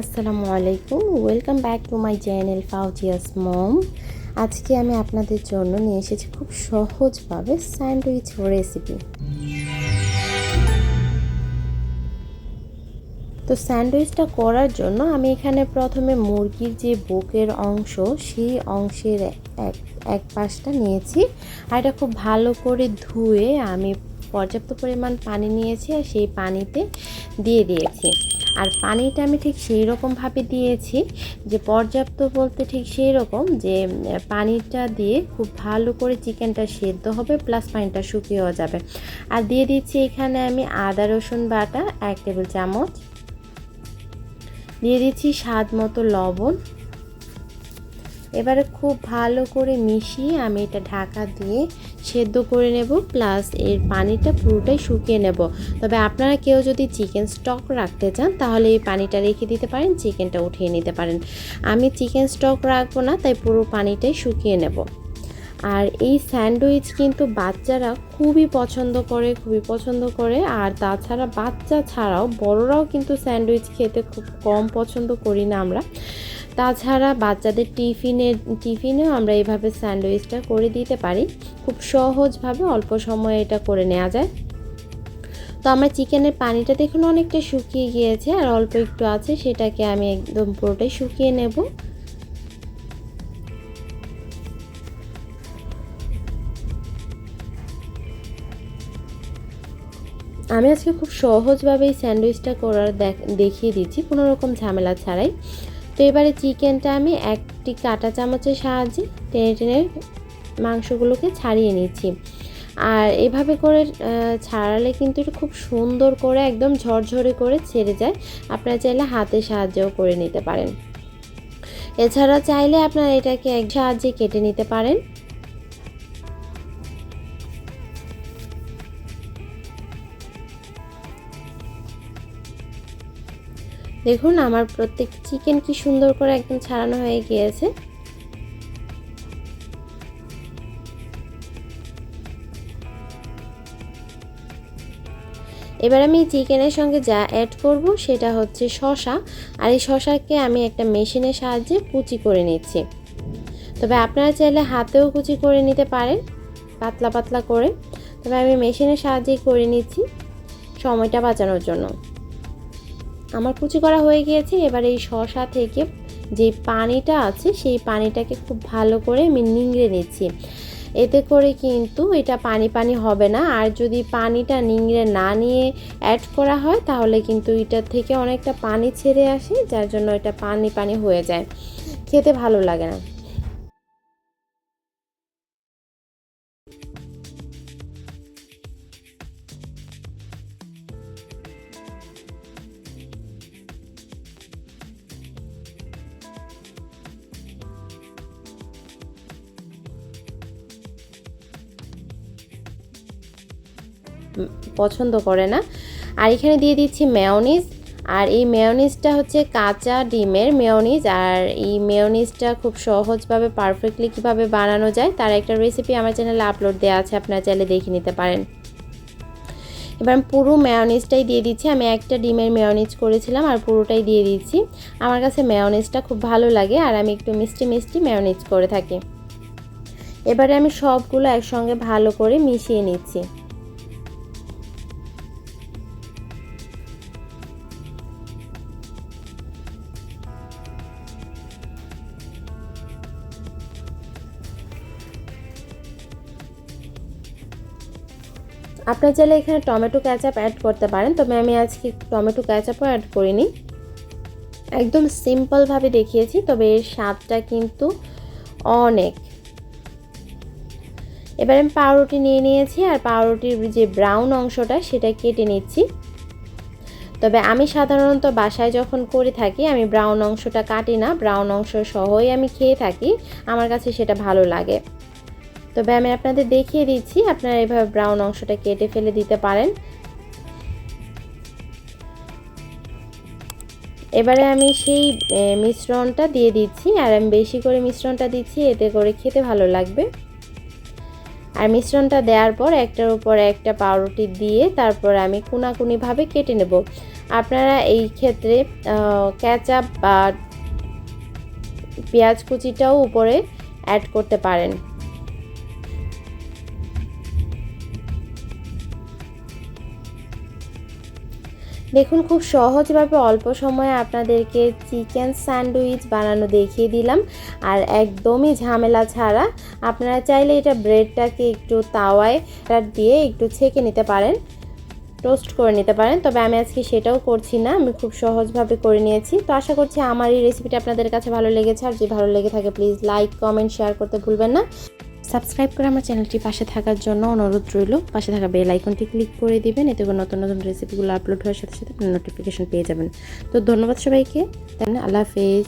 আসসালামু আলাইকুম, welcome back to my channel Fauzia's mom. আজকে আমি আপনাদের জন্য নিয়ে এসেছি খুব সহজভাবে স্যান্ডউইচ রেসিপি। তো স্যান্ডউইচটা করার জন্য আমি এখানে প্রথমে মুরগির যে বুকের অংশ সেই অংশের এক পাশটা নিয়েছি, আর এটা খুব ভালো করে ধুয়ে আমি পর্যাপ্ত পরিমাণ পানি নিয়েছি আর সেই পানিতে দিয়ে দিয়েছি। আর পানিটা আমি ঠিক সেই রকমভাবে দিয়েছি যে পর্যাপ্ত বলতে ঠিক সেই রকম যে পানিটা দিয়ে খুব ভালো করে চিকেনটা সেদ্ধ হবে, প্লাস পানিটা শুকিয়েও যাবে। আর দিয়ে দিচ্ছি এখানে আমি আদা রসুন বাটা 1 টেবিল চামচ, দিয়ে দিচ্ছি স্বাদ মতো লবণ। এবারে খুব ভালো করে মিশিয়ে আমি এটা ঢাকা দিয়ে সেদ্ধ করে নেব, প্লাস এর পানিটা পুরোটাই শুকিয়ে নেব। তবে আপনারা কেউ যদি চিকেন স্টক রাখতে চান তাহলে এই পানিটা রেখে দিতে পারেন, চিকেনটা উঠিয়ে নিতে পারেন। আমি চিকেন স্টক রাখবো না, তাই পুরো পানিটাই শুকিয়ে নেব। আর এই স্যান্ডউইচ কিন্তু বাচ্চারা খুবই পছন্দ করে। আর তাছাড়া বাচ্চা ছাড়াও বড়রাও কিন্তু স্যান্ডউইচ খেতে খুব কম পছন্দ করি না আমরা। তাছাড়া বাচ্চাদের টিফিনেও আমরা এইভাবে স্যান্ডউইচটা করে দিতে পারি। খুব সহজভাবে অল্প সময়ে এটা করে নেওয়া যায়। তো আমার চিকেনের পানিটা দেখুন অনেকটা শুকিয়ে গিয়েছে, আর অল্প একটু আছে, সেটাকে আমি একদম পুরোটাই শুকিয়ে নেব। আমি আজকে খুব সহজভাবে এই স্যান্ডউইচটা করার দেখিয়ে দিচ্ছি, কোনো রকম ঝামেলা ছাড়াই। তো এবারে চিকেনটা আমি একটি কাঁটা চামচের সাহায্যে টেনে টেনে মাংসগুলোকে ছাড়িয়ে নিচ্ছি। আর এভাবে করে ছাড়ালে কিন্তু এটা খুব সুন্দর করে একদম ঝরঝরে করে ছেড়ে যায়। আপনারা চাইলে হাতের সাহায্যেও করে নিতে পারেন। এছাড়া চাইলে আপনারা এটাকে এক সাহায্যে কেটে নিতে পারেন। দেখুন আমার প্রত্যেক চিকেন কি সুন্দর করে একদম ছাড়ানো হয়ে গিয়েছে। এবার আমি চিকেনের সঙ্গে যা অ্যাড করব সেটা হচ্ছে শসা। আর এই শসাকে আমি একটা মেশিনের সাহায্যে কুচি করে নিচ্ছি। তবে আপনারা চাইলে হাতেও কুচি করে নিতে পারেন, পাতলা পাতলা করে। তবে আমি মেশিনের সাহায্যেই করে নিচ্ছি সময়টা বাঁচানোর জন্য। আমার কুচি করা হয়ে গিয়েছে। এবার এই শসা থেকে যে পানিটা আছে সেই পানিটাকে খুব ভালো করে আমি নিংড়ে নিচ্ছি। এতে করে কিন্তু এটা পানি পানি হবে না। আর যদি পানিটা নিংড়ে না নিয়ে অ্যাড করা হয় তাহলে কিন্তু এটার থেকে অনেকটা পানি ছেড়ে আসে, যার জন্য এটা পানি পানি হয়ে যায়, খেতে ভালো লাগে না। পছন্দ করে না। আর এখানে দিয়ে দিচ্ছি মেয়োনিজ। আর এই মেয়োনিজটা হচ্ছে কাঁচা ডিমের মেয়োনিজ। আর এই মেয়োনিজটা খুব সহজভাবে পারফেক্টলি কিভাবে বানানো যায় তার একটা রেসিপি আমার চ্যানেলে আপলোড দেওয়া আছে, আপনারা চাইলে দেখে নিতে পারেন। এবার আমি পুরো মেয়োনিজটাই দিয়ে দিচ্ছি। আমি একটা ডিমের মেয়োনিজ করেছিলাম আর পুরোটাই দিয়ে দিচ্ছি। আমার কাছে মেয়োনিজটা খুব ভালো লাগে আর আমি একটু মিষ্টি মিষ্টি মেয়োনিজ করে থাকি। এবারে আমি সবগুলো একসঙ্গে ভালো করে মিশিয়ে নিচ্ছি। আপনারা চাইলে এখানে টমেটো ক্যাচাপ অ্যাড করতে পারেন, তবে আমি আজকে টমেটো ক্যাচাপও অ্যাড করিনি। একদম সিম্পলভাবে দেখিয়েছি, তবে এর স্বাদটা কিন্তু অনেক। এবার আমি পাউরুটি নিয়ে নিয়েছি আর পাউরুটির যে ব্রাউন অংশটা সেটা কেটে নিচ্ছি। তবে আমি সাধারণত বাসায় যখন করে থাকি আমি ব্রাউন অংশটা কাটি না, ব্রাউন অংশ সহই আমি খেয়ে থাকি, আমার কাছে সেটা ভালো লাগে। তবে আমি আপনাদের দেখিয়ে দিচ্ছি, আপনারা এভাবে ব্রাউন অংশটা কেটে ফেলে দিতে পারেন। এবারে আমি সেই মিশ্রণটা দিয়ে দিচ্ছি, আর আমি বেশি করে মিশ্রণটা দিচ্ছি, এতে করে খেতে ভালো লাগবে। আর মিশ্রণটা দেওয়ার পর একটার উপর একটা পাউরুটি দিয়ে তারপর আমি কোনাকুনিভাবে কেটে নেব। আপনারা এই ক্ষেত্রে কেচাপ বা পেঁয়াজ কুচিটাও উপরে অ্যাড করতে পারেন। দেখুন খুব সহজভাবে অল্প সময়ে আপনাদেরকে চিকেন স্যান্ডউইচ বানানো দেখিয়ে দিলাম, আর একদমই ঝামেলা ছাড়া। আপনারা চাইলে এটা ব্রেডটাকে একটু তাওয়ায় দিয়ে একটু ছেঁকে নিতে পারেন, টোস্ট করে নিতে পারেন, তবে আমি আজকে সেটাও করছি না, আমি খুব সহজভাবে করে নিয়েছি। তো আশা করছি আমার এই রেসিপিটা আপনাদের কাছে ভালো লেগেছে, আর যদি ভালো লেগে থাকে প্লিজ লাইক কমেন্ট শেয়ার করতে ভুলবেন না। সাবস্ক্রাইব করে আমার চ্যানেলটি পাশে থাকার জন্য অনুরোধ রইল। পাশে থাকা বেল আইকনটি ক্লিক করে দিবেন, এতে করে নতুন নতুন রেসিপিগুলো আপলোড হওয়ার সাথে সাথে নোটিফিকেশন পেয়ে যাবেন। তো ধন্যবাদ সবাইকে, আল্লাহ হাফেজ।